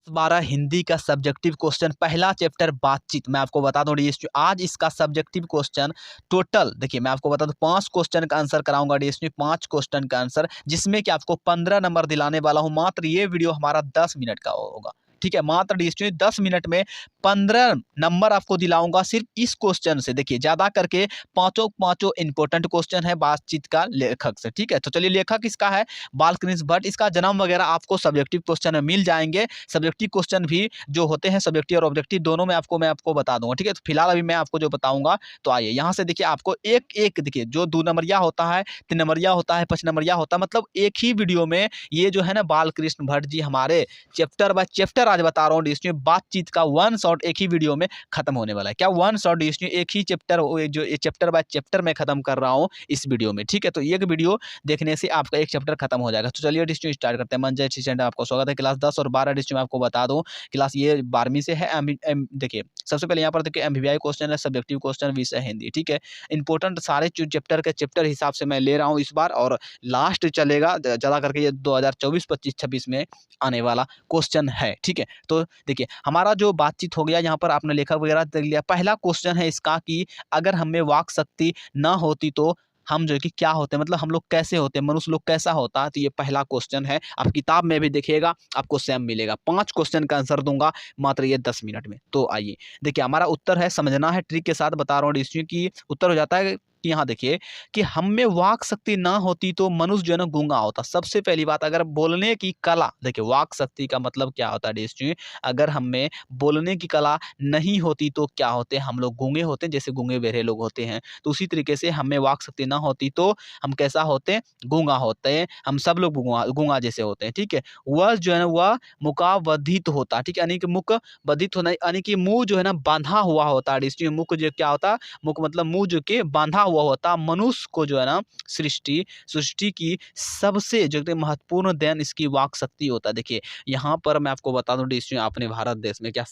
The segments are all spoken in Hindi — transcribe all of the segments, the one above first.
12 हिंदी का सब्जेक्टिव क्वेश्चन, पहला चैप्टर बातचीत। मैं आपको बता दूं डीएसपी आज इसका सब्जेक्टिव क्वेश्चन टोटल देखिए, मैं आपको बता दूं 5 क्वेश्चन का आंसर कराऊंगा डीएसपी, 5 क्वेश्चन का आंसर, जिसमें कि आपको 15 नंबर दिलाने वाला हूं। मात्र ये वीडियो हमारा 10 मिनट का होगा, ठीक है। मात्र डीएसपी 10 मिनट में 15 नंबर आपको दिलाऊंगा सिर्फ इस क्वेश्चन से। देखिए ज्यादा करके पांचों इंपॉर्टेंट क्वेश्चन है बातचीत का लेखक से, ठीक है। तो चलिए, लेखक इसका है बालकृष्ण भट्ट। इसका जन्म वगैरह आपको सब्जेक्टिव क्वेश्चन में मिल जाएंगे। सब्जेक्टिव क्वेश्चन भी जो होते हैं, सब्जेक्टिव और ऑब्जेक्टिव दोनों में मैं आपको बता दूंगा, ठीक है। तो फिलहाल अभी मैं आपको जो बताऊंगा, तो आइए यहाँ से देखिए, आपको एक एक देखिए, जो 2 नंबरिया होता है, 3 नंबरिया होता है, 5 नंबरिया होता है, मतलब एक ही वीडियो में ये जो है ना बालकृष्ण भट्ट जी हमारे चैप्टर बाय चैप्टर आज बता रहा हूँ इसमें बातचीत का वन शॉट एक ही वीडियो में खत्म होने वाला है। क्या वन शॉट इसमें एक ही चैप्टर, जो चैप्टर बाय चैप्टर में खत्म कर रहा हूँ इस वीडियो में, ठीक है। तो एक वीडियो देखने से आपका एक चैप्टर खत्म हो जाएगा। तो चलिए डिस्ट्रिक्ट स्टार्ट करते हैं। मंजय टीचर आपको स्वागत है। क्लास 10 और 12 डिस्ट्रिक्ट में आपको बता दूं, क्लास ये 12वीं से है। देखिए सबसे पहले यहाँ पर देखिए एमवीआई क्वेश्चन है, सब्जेक्टिव क्वेश्चन, विषय हिंदी, ठीक है। इंपॉर्टेंट सारे चैप्टर के चैप्टर हिसाब से मैं ले रहा हूँ इस बार, और लास्ट चलेगा ज़्यादा करके ये 2024, 25, 26 में आने वाला क्वेश्चन है, ठीक है। तो देखिए हमारा जो बातचीत हो गया, यहाँ पर आपने लेखक वगैरह देख लिया। पहला क्वेश्चन है इसका कि अगर हमें वाक शक्ति ना होती तो हम जो है कि क्या होते हैं, मतलब हम लोग कैसे होते हैं, मनुष्य लोग कैसा होता है। तो ये पहला क्वेश्चन है, आप किताब में भी देखिएगा आपको सेम मिलेगा। 5 क्वेश्चन का आंसर दूंगा मात्र ये 10 मिनट में। तो आइए देखिए, हमारा उत्तर है, समझना है, ट्रिक के साथ बता रहा हूँ इसमें कि उत्तर हो जाता है कि यहाँ देखिए कि हम में वाक शक्ति ना होती तो मनुष्य जो है ना गूंगा होता। सबसे पहली बात, अगर बोलने की कला, देखिए वाक शक्ति का मतलब क्या होता है इसमें, अगर हम में बोलने की कला नहीं होती तो क्या होते हैं, हम लोग गूंगे होते हैं, जैसे गूंगे बहरे लोग होते हैं। तो उसी तरीके से हमें वाक शक्ति ना होती तो हम कैसा होते हैं, गूंगा होते हैं। हम सब लोग गूंगा जैसे होते हैं, ठीक है। वह जो है ना वह मुकाबधित होता, ठीक है, यानी कि मुख बधित होना, यानी कि मुंह जो है ना बांधा हुआ होता है। इसमें मुख जो क्या होता है, मुख मतलब मुंह जो के बांधा हुआ होता। मनुष्य को जो है ना सृष्टि की सबसे जो महत्वपूर्ण देन इसकी वाक शक्ति होता है। देखिए यहाँ पर मैं आपको बता दूं इसमें अपने भारत देश में क्या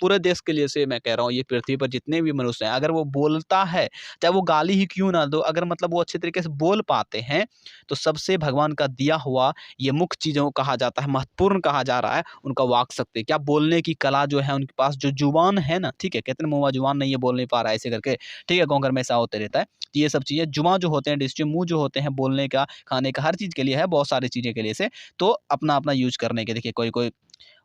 पूरे देश के लिए से मैं कह रहा हूँ, ये पृथ्वी पर जितने भी मनुष्य हैं, अगर वो बोलता है, चाहे वो गाली ही क्यों ना दो, अगर मतलब वो अच्छे तरीके से बोल पाते हैं, तो सबसे भगवान का दिया हुआ ये मुख्य चीज़ों को कहा जाता है, महत्वपूर्ण कहा जा रहा है उनका वाक शक्ति। क्या बोलने की कला जो है उनके पास, जो जुबान है ना, ठीक है, कहते हैं मुँह जुबान नहीं है, बोल नहीं पा रहा है ऐसे करके, ठीक है, गाँव घर में ऐसा होते रहता है। तो ये सब चीज़ें जुबान जो होते हैं डिस्ट्रिक्ट, मुँह जो होते हैं बोलने का, खाने का, हर चीज़ के लिए है, बहुत सारी चीज़ें के लिए से, तो अपना अपना यूज करने के। देखिए कोई कोई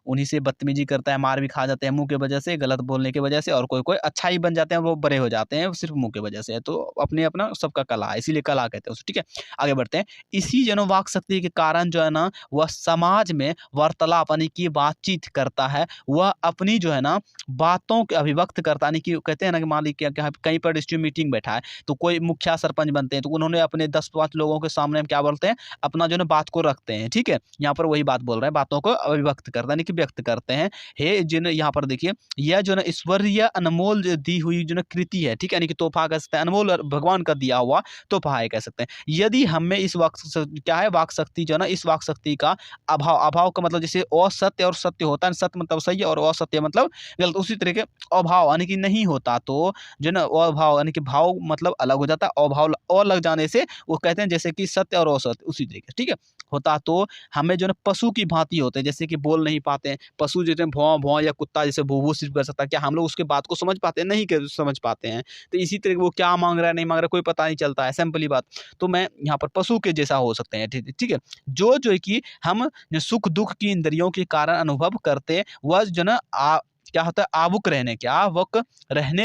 उन्हीं से बदतमीजी करता है, मार भी खा जाते हैं मुँह की वजह से, गलत बोलने की वजह से, और कोई-कोई अच्छा ही बन जाते हैं, वो बड़े हो जाते हैं सिर्फ़ मुँह की वजह से। तो अपने अपना सबका कला है, इसीलिए कला कहते हैं उसे, ठीक है। आगे बढ़ते हैं। इसी जो है ना वाक शक्ति के कारण जो है ना वह समाज में वार्तालाप यानी कि बातचीत करता है। वह अपनी जो है ना बातों को अभिव्यक्त करता है, यानी कि कहते हैं ना कि मान लीजिए क्या क्या कहीं पर डिस्ट्रिक्ट मीटिंग बैठा है, तो कोई मुखिया सरपंच बनते हैं, तो उन्होंने अपने 10-5 लोगों के सामने क्या बोलते हैं, अपना जो है ना बात को रखते हैं, ठीक है। यहाँ पर वही बात बोल रहे हैं, बातों को अभिव्यक्त करता है, यानी कि व्यक्त करते हैं। हे जिन, यहाँ पर देखिए यह जो है ना ईश्वरीय अनमोल दी हुई जो ना कृति है, ठीक है, यानी कि तोहफा कह सकते हैं, अनमोल भगवान का दिया हुआ तोहफा है कह सकते हैं। यदि हमें इस क्या है वाक शक्ति जो है ना, इस वाक शक्ति का अभाव का मतलब जैसे असत्य और सत्य होता है, सत्य मतलब सही है और असत्य मतलब गलत, उसी तरह के अभाव यानी कि नहीं होता तो जो है ना अभाव यानी कि भाव मतलब अलग हो जाता है, अभाव और लग जाने से वो कहते हैं जैसे कि सत्य और असत्य उसी तरीके, ठीक है, होता तो हमें जो है ना पशु की भांति होते हैं, जैसे कि बोल नहीं पाते हैं पशु, जैसे भौं या कुत्ता जैसे भू सिर्फ कर सकता है, क्या हम लोग उसके बात को समझ पाते हैं, नहीं समझ पाते हैं। तो इसी तरह वो क्या मांग रहा है नहीं मांग रहा है कोई पता नहीं चलता है, सिंपली बात। तो मैं यहाँ पर पशु के जैसा हो सकते हैं, ठीक है। जो है कि हम सुख दुख की इंद्रियों के कारण अनुभव करते हैं, वह जो ना क्या होता है आवुक रहने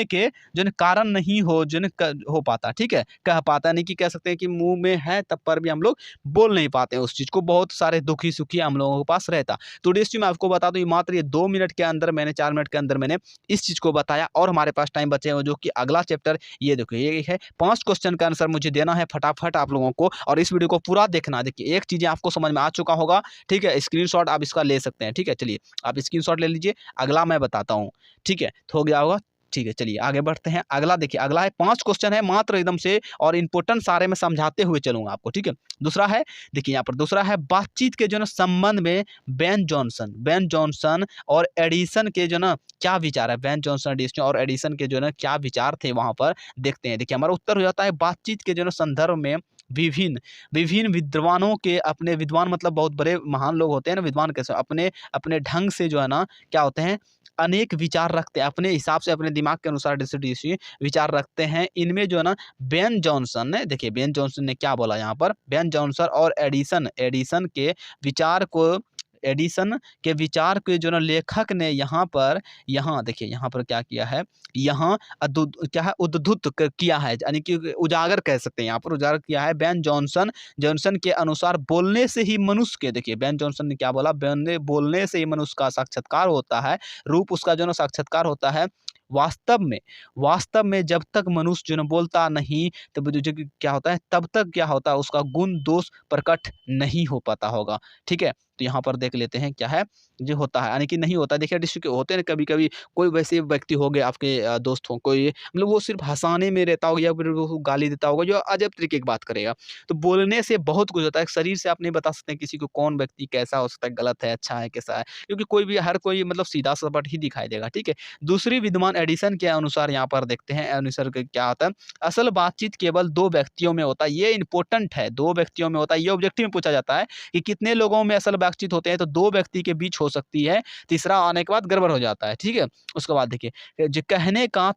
के जो न कारण नहीं हो पाता, ठीक है, कह पाता नहीं, कि कह सकते हैं कि मुंह में है तब पर भी हम लोग बोल नहीं पाते उस चीज को, बहुत सारे दुखी सुखी हम लोगों के पास रहता। तो डिस्ट्री में आपको बता दूं मात्र ये 2 मिनट के अंदर मैंने 4 मिनट के अंदर मैंने इस चीज को बताया, और हमारे पास टाइम बचे हैं जो कि अगला चैप्टर ये देखो ये है 5 क्वेश्चन का आंसर मुझे देना है फटाफट आप लोगों को, और इस वीडियो को पूरा देखना। देखिए एक चीज आपको समझ में आ चुका होगा, ठीक है, स्क्रीनशॉट आप इसका ले सकते हैं, ठीक है। चलिए आप स्क्रीनशॉट ले लीजिए, अगला मैं बताता हूँ, ठीक है, तो हो गया होगा, ठीक है। चलिए आगे बढ़ते हैं। अगला देखिए, अगला है 5 क्वेश्चन है मात्र एकदम से, और इंपॉर्टेंट सारे मैं समझाते हुए चलूंगा आपको, ठीक है। दूसरा है, देखिए यहाँ पर दूसरा है बातचीत के जो ना संबंध में बेन जॉनसन और एडिसन के जो ना क्या विचार है, बेन जॉनसन एडिसन और एडिसन के जो ना क्या विचार थे वहां पर, देखते हैं। देखिए हमारा उत्तर हो जाता है बातचीत के जो ना संदर्भ में विभिन्न विभिन्न विद्वानों के अपने, विद्वान मतलब बहुत बड़े महान लोग होते हैं ना, विद्वान कैसे, अपने अपने ढंग से जो है ना क्या होते हैं, अनेक विचार रखते हैं अपने हिसाब से, अपने दिमाग के अनुसार डिसी विचार रखते हैं। इनमें जो है ना बेन जॉनसन ने, देखिए बेन जॉनसन ने क्या बोला यहाँ पर, बेन जॉनसन और एडिसन एडिसन के विचार को, एडिसन के विचार के जो ना लेखक ने यहाँ पर, यहाँ देखिए यहाँ पर क्या किया है, यहाँ क्या है, उद्धृत किया है, यानी कि उजागर कह सकते हैं, यहाँ पर उजागर किया है। बेन जॉनसन जॉनसन के अनुसार बोलने से ही मनुष्य के, देखिए बेन जॉनसन ने क्या बोला, बोलने से ही मनुष्य का साक्षात्कार होता है, रूप उसका जो ना साक्षात्कार होता है। वास्तव में जब तक मनुष्य जो न बोलता नहीं, तब जो क्या होता है, तब तक क्या होता है, उसका गुण दोष प्रकट नहीं हो पाता होगा। ठीक है, तो यहाँ पर देख लेते हैं क्या है जो होता है, यानी कि नहीं होता। देखिए डिस्ट्रिक्ट होते हैं कभी कभी, कोई वैसे व्यक्ति हो गए आपके दोस्त हो, कोई मतलब वो सिर्फ हंसाने में रहता होगा या फिर वो गाली देता होगा, जो अजब तरीके की बात करेगा। तो बोलने से बहुत कुछ होता है, शरीर से आप नहीं बता सकते किसी को कौन व्यक्ति कैसा हो सकता है, गलत है, अच्छा है, कैसा है, क्योंकि कोई भी, हर कोई मतलब सीधा सपाट ही दिखाई देगा। ठीक है, दूसरी विद्वान एडिसन के अनुसार यहाँ पर देखते हैं, अनुसार क्या होता है, असल बातचीत केवल दो व्यक्तियों में होता है, ये इंपॉर्टेंट है, दो व्यक्तियों में होता है। ये ऑब्जेक्टिव में पूछा जाता है कि कितने लोगों में असल बातचीत होते हैं, तो दो व्यक्ति के बीच हो सकती है, तीसरा आने के बाद गड़बड़ हो जाता है। ठीक है, उसके बाद देखिए जो कहने का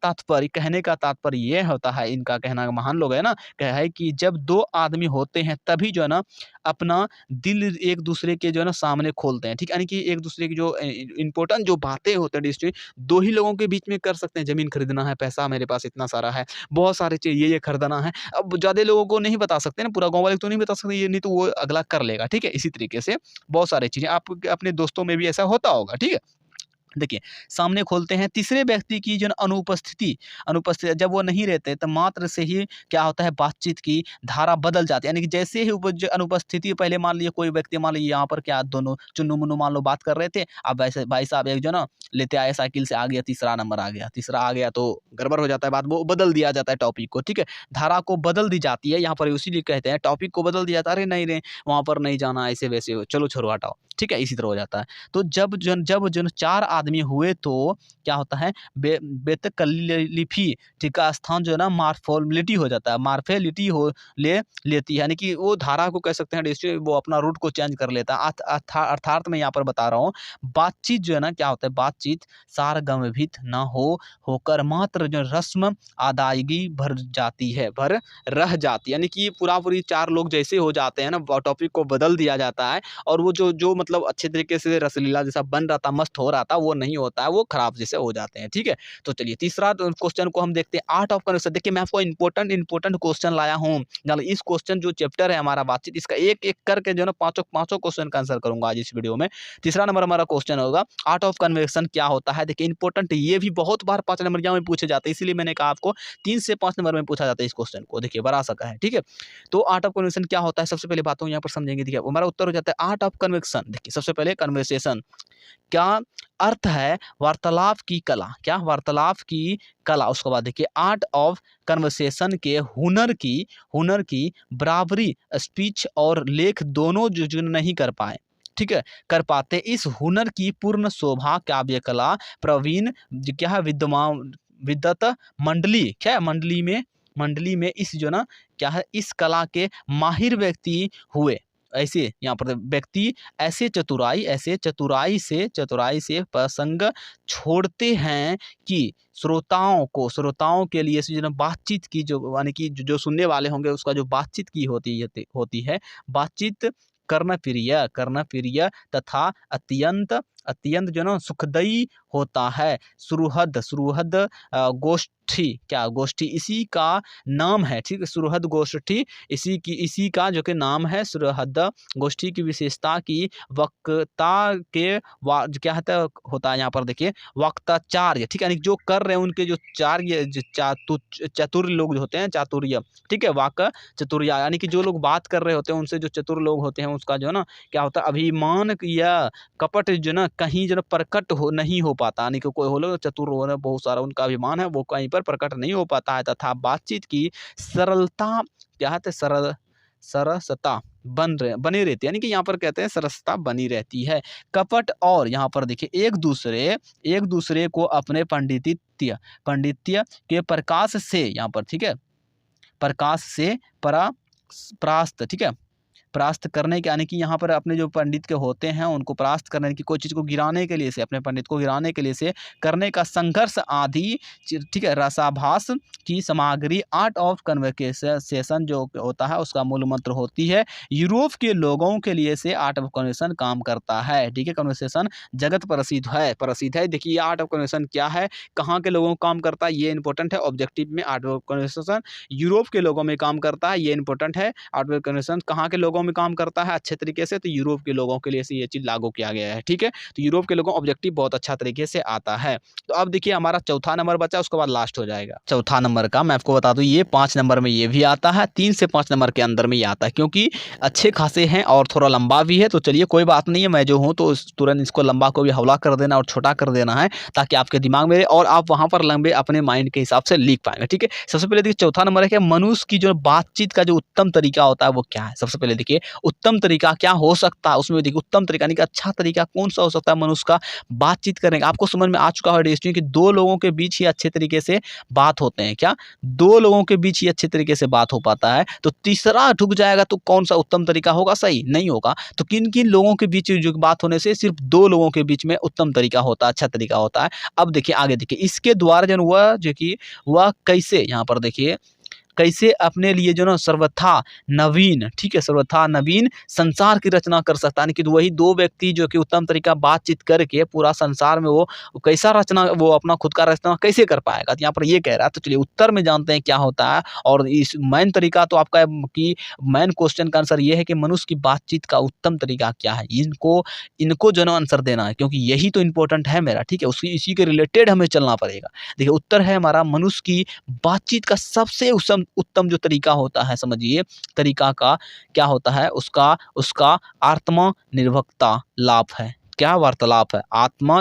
तात्पर्य ये होता है, इनका कहना, महान लोग है ना, कह है कि जब दो आदमी होते हैं तभी जो है ना अपना दिल एक दूसरे के जो है ना सामने खोलते हैं। ठीक है, यानी कि एक दूसरे की जो इंपॉर्टेंट जो बातें होते हैं दो ही लोगों के बीच में कर सकते हैं। ज़मीन खरीदना है, पैसा मेरे पास इतना सारा है, बहुत सारे चीज़ ये खरीदना है। अब ज़्यादा लोगों को नहीं बता सकते ना, पूरा गाँव वाले को तो नहीं बता सकते, ये नहीं तो वो अगला कर लेगा। ठीक है, इसी तरीके से बहुत सारी चीज़ें आप अपने दोस्तों में भी ऐसा होता होगा। ठीक है, देखिए सामने खोलते हैं। तीसरे व्यक्ति की जो अनुपस्थिति जब वो नहीं रहते, तब मात्र से ही क्या होता है, बातचीत की धारा बदल जाती है। यानी कि जैसे ही अनुपस्थिति, पहले मान लीजिए कोई व्यक्ति, मान लीजिए यहाँ पर क्या दोनों चुन्नू मुन्नू मान लो बात कर रहे थे, अब वैसे भाई साहब एक जो ना लेते आए साइकिल से, आ गया तीसरा नंबर, तीसरा आ गया तो गड़बड़ हो जाता है बात, वो बदल दिया जाता है टॉपिक को। ठीक है, धारा को बदल दी जाती है यहाँ पर, इसीलिए कहते हैं टॉपिक को बदल दिया जाता है। अरे नहीं वहाँ पर नहीं जाना, ऐसे वैसे, चलो छोड़ो हटाओ। ठीक है, इसी तरह हो जाता है। तो जब जन चार आदमी हुए तो क्या होता है, बेतकल्लिफी, ठीक का स्थान जो है ना मार्फोलिटी हो जाता है, मार्फेलिटी हो लेती है, यानी कि वो धारा को कह सकते हैं, वो अपना रूट को चेंज कर लेता है। अर्थात मैं यहाँ पर बता रहा हूँ, बातचीत जो है ना क्या होता है, बातचीत सारगर्भित ना होकर मात्र जो रस्म अदायगी भर रह जाती है, यानी कि पूरी चार लोग जैसे हो जाते हैं ना, टॉपिक को बदल दिया जाता है, और वो जो मतलब अच्छे तरीके से रसलीला जैसा बन रहा था, मस्त हो रहा था, वो नहीं होता है, वो खराब जैसे हो जाते हैं। ठीक है, तो चलिए तीसरा क्वेश्चन को हम देखते हैं, आर्ट ऑफ कन्वर्सेशन। देखिए मैं आपको इंपॉर्टेंट क्वेश्चन लाया हूँ। इस क्वेश्चन जो चैप्टर है हमारा बातचीत, इसका एक एक करके जो ना पांचों क्वेश्चन का आंसर करूंगा आज इस वीडियो में। तीसरा नंबर हमारा क्वेश्चन होगा, आर्ट ऑफ कन्वर्सेशन क्या होता है। देखिए इंपॉर्टेंट, ये भी बहुत बार 5 नंबर में पूछे जाते हैं, इसीलिए मैंने कहा आपको 3 से 5 नंबर में पूछा जाता है इस क्वेश्चन को। देखिए बड़ा सा है। ठीक है, तो आर्ट ऑफ कन्वर्सेशन क्या होता है, सबसे पहले बातों यहाँ पर समझेंगे। देखिए हमारा उत्तर हो जाता है आर्ट ऑफ कन्वर्सेशन। देखिए सबसे पहले कन्वर्सेशन क्या अर्थ है, वार्तालाप की कला। क्या, वार्तालाप की कला। उसके बाद देखिए आर्ट ऑफ कन्वर्सेशन के हुनर की बराबरी स्पीच और लेख दोनों जो नहीं कर पाए, ठीक है, कर पाते, इस हुनर की पूर्ण शोभा काव्य कला प्रवीण क्या है, विद्वत मंडली, क्या मंडली में इस जो ना क्या है, इस कला के माहिर व्यक्ति हुए। ऐसे यहाँ पर व्यक्ति ऐसे चतुराई से प्रसंग छोड़ते हैं कि श्रोताओं के लिए जो ना बातचीत की, जो यानी कि जो सुनने वाले होंगे उसका जो बातचीत की होती है, बातचीत करना प्रिय तथा अत्यंत जो ना सुखदायी होता है। सुहृद गोष्ठी इसी का नाम है। ठीक है, सुहृद गोष्ठी इसी का जो कि नाम है। सुहृद गोष्ठी की विशेषता की वक्ता के क्या होता है यहाँ पर देखिए वक्ताचार्य। ठीक है, यानी जो कर रहे हैं उनके जो चातुर्य लोग होते हैं, चातुर्य। ठीक है, वाक चतुर्य, यानी कि जो लोग बात कर रहे होते हैं उनसे जो चतुर लोग होते हैं, उसका जो है ना क्या होता है, अभिमान या कपट जो ना कहीं जो ना प्रकट नहीं हो पाता, यानी कि कोई हो लोग चतुर हो रहे बहुत सारा, उनका अभिमान है वो कहीं पर प्रकट नहीं हो पाता है, तथा बातचीत की सरलता क्या है, सरसता बनी रहती है, यानी कि यहाँ पर कहते हैं सरसता बनी रहती है। कपट और यहाँ पर देखिए एक दूसरे को अपने पांडित्य के प्रकाश से, यहाँ पर ठीक है, प्रकाश से परास्त, ठीक है, परास्त करने के, यानी कि यहाँ पर अपने जो पंडित के होते हैं उनको परास्त करने की, कोई चीज़ को गिराने के लिए से, अपने पंडित को गिराने के लिए से करने का संघर्ष आदि, ठीक है, रसाभास की सामग्री आर्ट ऑफ कन्वर्सेशन जो होता है उसका मूल मंत्र होती है। यूरोप के लोगों के लिए से आर्ट ऑफ कन्वर्सेशन काम करता है, ठीक है। कन्वर्सेशन जगत प्रसिद्ध है। देखिए ये आर्ट ऑफ कन्वर्सेशन क्या है, कहाँ के लोगों को काम करता है, ये इंपॉर्टेंट है। ऑब्जेक्टिव में आर्ट ऑफ कन्वर्सेशन यूरोप के लोगों में काम करता है, ये इंपॉर्टेंट है। आर्ट ऑफ कन्वर्सेशन कहाँ के लोगों में काम करता है अच्छे तरीके से, तो यूरोप के लोगों के लिए से ये चीज़ लागू किया गया है, ठीक है। तो यूरोप के लोगों ऑब्जेक्टिव बहुत अच्छा तरीके से आता है। तो अब देखिए हमारा चौथा नंबर बचा, उसके बाद लास्ट हो जाएगा। चौथा नंबर का मैं आपको बता दूं, ये 5 नंबर में ये भी आता है, 3 से 5 नंबर के अंदर में ये आता है, क्योंकि अच्छे खासे हैं और थोड़ा लंबा भी है। तो चलिए कोई बात नहीं है, मैं जो हूँ तो तुरंत इसको लंबा को भी हौला कर देना और छोटा कर देना है, ताकि आपके दिमाग में रहे और आप वहाँ पर लंबे अपने माइंड के हिसाब से लिख पाएंगे, ठीक है। सबसे पहले देखिए चौथा नंबर है कि मनुष्य की जो बातचीत का जो उत्तम तरीका होता है वो क्या है। सबसे पहले देखिए उत्तम तरीका क्या हो सकता है, उसमें देखिए उत्तम तरीका यानी कि अच्छा तरीका कौन सा हो सकता है मनुष्य का बातचीत करने का। आपको समझ में आ चुका है डिस्ट्री कि दो लोगों के बीच ही अच्छे तरीके से बात होते हैं, क्या दो लोगों के बीच ही अच्छे तरीके से बात हो पाता है। तो तीसरा ढुक जाएगा तो कौन सा उत्तम तरीका होगा, सही नहीं होगा। तो किन किन लोगों के बीच जो बात होने से सिर्फ दो लोगों के बीच में उत्तम तरीका होता है, अच्छा तरीका होता है। अब देखिए आगे देखिए इसके द्वारा जो वह जो कि वह कैसे, यहाँ पर देखिए कैसे अपने लिए जो ना सर्वथा नवीन, ठीक है, सर्वथा नवीन संसार की रचना कर सकता है। यानी कि वही दो व्यक्ति जो कि उत्तम तरीका बातचीत करके पूरा संसार में वो कैसा रचना, वो अपना खुद का रचना कैसे कर पाएगा, तो यहाँ पर ये कह रहा है। तो चलिए उत्तर में जानते हैं क्या होता है। और इस मेन तरीका तो आपका कि मेन क्वेश्चन का आंसर ये है कि मनुष्य की बातचीत का उत्तम तरीका क्या है, इनको जो ना आंसर देना है, क्योंकि यही तो इंपॉर्टेंट है मेरा, ठीक है। उसकी इसी के रिलेटेड हमें चलना पड़ेगा। देखिए उत्तर है हमारा मनुष्य की बातचीत का सबसे उत्तम जो तरीका होता है, समझिए तरीका का क्या होता है, उसका आत्मा निर्भरता लाभ है। क्या वार्तालाप है, आत्मा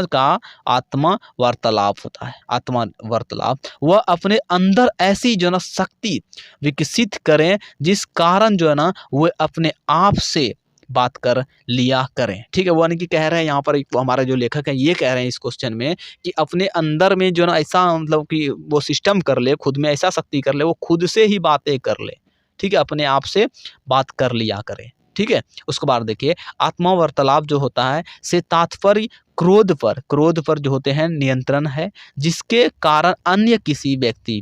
वार्तालाप होता है, आत्मा वार्तालाप। वह अपने अंदर ऐसी जो ना शक्ति विकसित करें जिस कारण जो है ना वह अपने आप से बात कर लिया करें, ठीक है। वो यानी कि कह रहे हैं यहाँ पर हमारे जो लेखक हैं ये कह रहे हैं इस क्वेश्चन में कि अपने अंदर में जो ना ऐसा मतलब कि वो सिस्टम कर ले, खुद में ऐसा शक्ति कर ले, वो खुद से ही बातें कर ले, ठीक है, अपने आप से बात कर लिया करे, ठीक है। उसके बाद देखिए आत्मा वार्तालाप जो होता है से तात्पर्य क्रोध पर जो होते हैं नियंत्रण है, जिसके कारण अन्य किसी व्यक्ति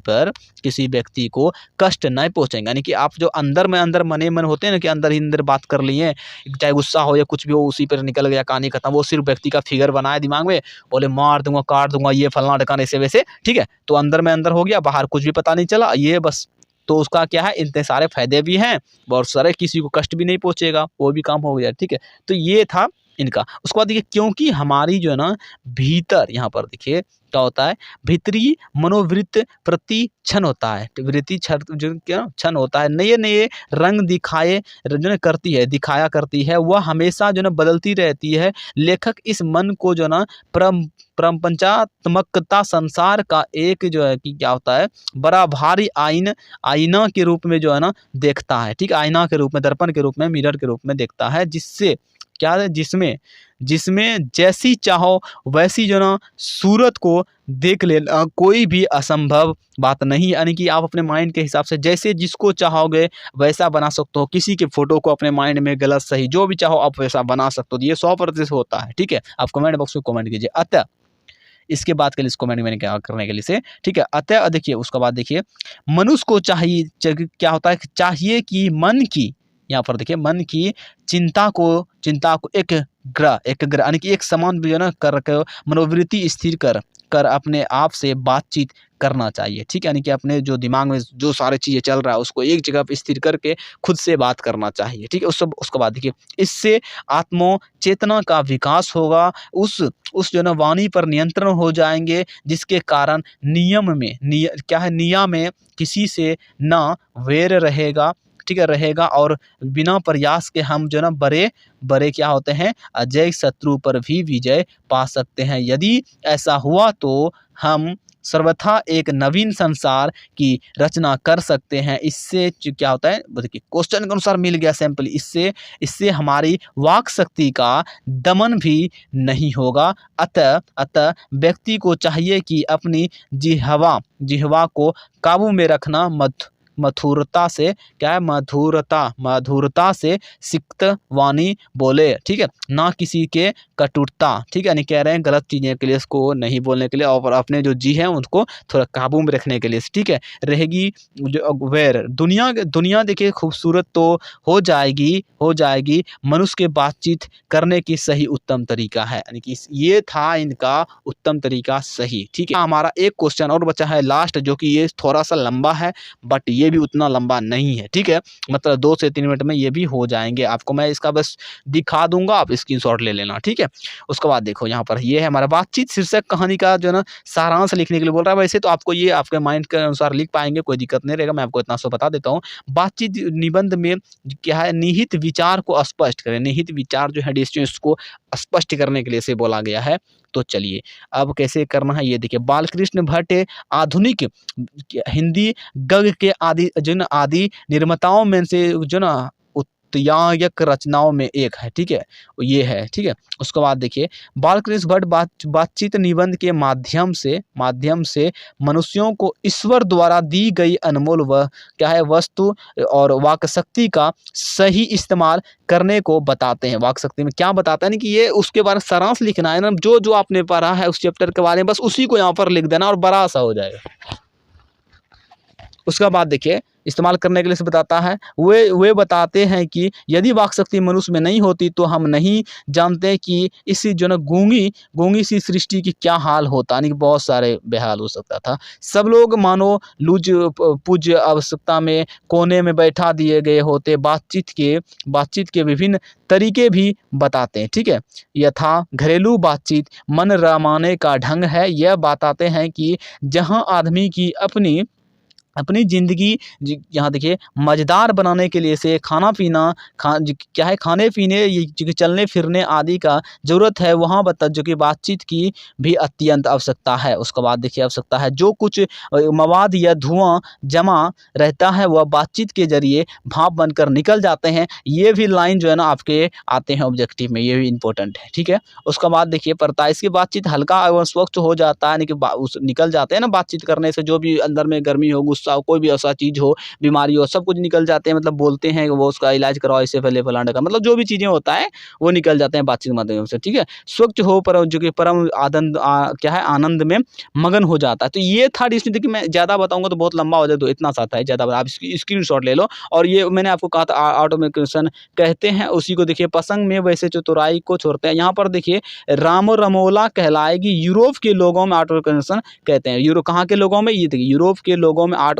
को कष्ट नहीं पहुंचेंगे। यानी कि आप जो अंदर में अंदर मने मन होते हैं ना कि अंदर ही अंदर बात कर लिए, चाहे गुस्सा हो या कुछ भी हो उसी पर निकल गया, कहानी खत्म। वो सिर्फ व्यक्ति का फिगर बनाया दिमाग में, बोले मार दूंगा काट दूंगा ये फलना ढकान ऐसे वैसे, ठीक है। तो अंदर में अंदर हो गया, बाहर कुछ भी पता नहीं चला, ये बस। तो उसका क्या है, इतने सारे फायदे भी हैं, बहुत सारे, किसी को कष्ट भी नहीं पहुंचेगा, वो भी काम हो गया, ठीक है। तो ये था इनका। उसके बाद देखिए क्योंकि हमारी जो है ना भीतर, यहाँ पर देखिए क्या होता है, भीतरी मनोवृत्त प्रति क्षण होता है, वृत्ति जो क्या क्षण होता है, नए नए रंग दिखाया करती है, वह हमेशा जो ना बदलती रहती है। लेखक इस मन को जो ना प्रपंचात्मकता संसार का एक जो है कि क्या होता है बड़ा भारी आईना के रूप में जो है ना देखता है, ठीक है, आईना के रूप में, दर्पण के रूप में, मिरर के रूप में देखता है, जिससे क्या है, जिसमें जैसी चाहो वैसी जो ना सूरत को देख लेना कोई भी असंभव बात नहीं। यानी कि आप अपने माइंड के हिसाब से जैसे जिसको चाहोगे वैसा बना सकते हो, किसी के फोटो को अपने माइंड में गलत सही जो भी चाहो आप वैसा बना सकते हो। ये 100% होता है, ठीक है। आप कमेंट बॉक्स में कमेंट कीजिए। अतः इसके बाद के लिए इसको मैंने क्या करने के लिए से, ठीक है। अतः देखिए उसके बाद देखिए मनुष्य को चाहिए क्या होता है, चाहिए कि मन की, यहाँ पर देखिए मन की चिंता को एक ग्रह यानी कि एक समान जो है ना कर मनोवृत्ति स्थिर कर अपने आप से बातचीत करना चाहिए, ठीक है। यानी कि अपने जो दिमाग में जो सारी चीज़ें चल रहा है उसको एक जगह पे स्थिर करके खुद से बात करना चाहिए, ठीक है। उसके बाद देखिए इससे आत्म चेतना का विकास होगा, उस जो ना वाणी पर नियंत्रण हो जाएंगे, जिसके कारण नियम में किसी से ना वैर रहेगा, ठीक है, रहेगा। और बिना प्रयास के हम जो ना बड़े क्या होते हैं, अजय शत्रु पर भी विजय पा सकते हैं। यदि ऐसा हुआ तो हम सर्वथा एक नवीन संसार की रचना कर सकते हैं। इससे क्या होता है, देखिए क्वेश्चन के अनुसार मिल गया सैंपल, इससे हमारी वाक शक्ति का दमन भी नहीं होगा। अतः व्यक्ति को चाहिए कि अपनी जिह्वा को काबू में रखना मधुरता से, क्या है, मधुरता से सिक्त वाणी बोले, ठीक है, ना किसी के कटुता, ठीक है, यानी कह रहे हैं गलत चीज़ें के लिए इसको नहीं बोलने के लिए और अपने जो जी है उनको थोड़ा काबू में रखने के लिए, ठीक है। रहेगी जो वेर, दुनिया देखिए खूबसूरत तो हो जाएगी मनुष्य के बातचीत करने की सही उत्तम तरीका है, यानी कि ये था इनका उत्तम तरीका सही, ठीक है। हमारा एक क्वेश्चन और बचा है लास्ट, जो कि ये थोड़ा सा लंबा है बट ये भी उतना लंबा नहीं है, ठीक है, मतलब 2 से 3 मिनट में ये भी हो जाएंगे। आपको मैं इसका बस दिखा दूंगा, आप स्क्रीनशॉट ले लेना, ठीक है। उसके बाद देखो यहाँ पर ये है हमारा बातचीत शीर्षक कहानी का जो है ना सारांश लिखने के लिए बोल रहा है। वैसे तो आपको ये आपके माइंड के अनुसार लिख पाएंगे, कोई दिक्कत नहीं रहेगा, मैं आपको इतना सो बता देता हूँ। बातचीत निबंध में क्या है, निहित विचार को स्पष्ट करें, निहित विचार जो है इसको स्पष्ट करने के लिए से बोला गया है। तो चलिए अब कैसे करना है ये देखिए। बालकृष्ण भट्ट आधुनिक हिंदी गद्य के आदि निर्माताओं में से जो ना उत्तरायक रचनाओं में एक है, ठीक है, ये है, ठीक है। उसके बाद देखिए बालकृष्ण भट्ट बातचीत निबंध के माध्यम से मनुष्यों को ईश्वर द्वारा दी गई अनमोल क्या है वस्तु और वाक शक्ति का सही इस्तेमाल करने को बताते हैं। वाक शक्ति में क्या बताता है ना कि ये उसके बारे में सारांश लिखना है ना, जो आपने पढ़ा है उस चैप्टर के बारे में बस उसी को यहाँ पर लिख देना और बड़ा सा हो जाएगा। उसके बाद देखिए इस्तेमाल करने के लिए से बताता है, वे बताते हैं कि यदि वाक शक्ति मनुष्य में नहीं होती तो हम नहीं जानते कि इसी जो ना गूंगी सी सृष्टि की क्या हाल होता, यानी कि बहुत सारे बेहाल हो सकता था। सब लोग मानो लूज पूज्य आवश्यकता में कोने में बैठा दिए गए होते। बातचीत के विभिन्न तरीके भी बताते हैं, ठीक है। यथा घरेलू बातचीत मन रमाने का ढंग है। यह बताते हैं कि जहाँ आदमी की अपनी ज़िंदगी यहाँ देखिए मज़ेदार बनाने के लिए से खाना पीना क्या है, खाने पीने ये चलने फिरने आदि का ज़रूरत है, वहाँ जो कि बातचीत की भी अत्यंत आवश्यकता है। उसके बाद देखिए आवश्यकता है जो कुछ मवाद या धुआं जमा रहता है वह बातचीत के जरिए भाप बनकर निकल जाते हैं। ये भी लाइन जो है ना आपके आते हैं ऑब्जेक्टिव में, ये भी इंपॉर्टेंट है, ठीक है। उसके बाद देखिए 45 की बातचीत हल्का एवं स्वच्छ हो जाता है, यानी कि निकल जाते हैं ना बातचीत करने से, जो भी अंदर में गर्मी हो, गुस्सा हो, कोई भी ऐसा चीज़ हो, बीमारी हो, सब कुछ निकल जाते हैं। मतलब बोलते हैं वो उसका इलाज कराओ, इससे पहले फलाने का, मतलब जो भी चीज़ें होता है वो निकल जाते हैं बातचीत के माध्यम से, ठीक है। स्वच्छ हो पर जो कि परम क्या है आनंद में मगन हो जाता है। तो ये था डिस्नी। देखिए मैं ज़्यादा बताऊंगा तो बहुत लंबा हो जाए, तो इतना सा था, ज़्यादा आप स्क्रीनशॉट ले लो। और ये मैंने आपको कहा था ऑटोमेशन कहते हैं उसी को। देखिए पसंग में वैसे चतुराई को छोड़ते हैं। यहाँ पर देखिए राम रमोला कहलाएगी। यूरोप के लोगों में ऑटोमेशन कहते हैं। यूरोप कहाँ के लोगों में, ये देखिए यूरोप के लोगों में आर्ट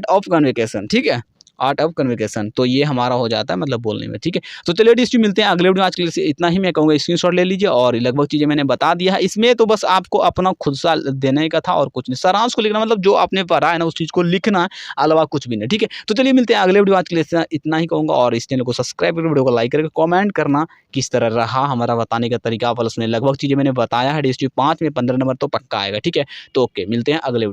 ऑफ कन्वर्सेशन, ठीक है, आर्ट ऑफ कन्वर्सेशन। तो ये हमारा हो जाता है मतलब बोलने में, ठीक है। तो चलिए डिस्ट्री मिलते हैं अगले वीडियो। आज के लिए इतना ही मैं कहूँगा, स्क्रीनशॉट ले लीजिए और लगभग चीज़ें मैंने बता दिया है। इसमें तो बस आपको अपना खुद सा देने का था और कुछ नहीं। सारांश को लिखना, मतलब जो आपने पढ़ा है ना उस चीज़ को लिखना है, अलावा कुछ भी नहीं, ठीक है। तो चलिए मिलते हैं अगले वीडियो। आज के लिए इतना ही कहूँगा और इस चैनल को सब्सक्राइब करके वीडियो को लाइक करके कॉमेंट करना किस तरह रहा हमारा बताने का तरीका। प्लस में लगभग चीज़ें मैंने बताया है। डिस्ट्री 5 में 15 नंबर तो पक्का आएगा, ठीक है। तो ओके, मिलते हैं अगले वीडियो।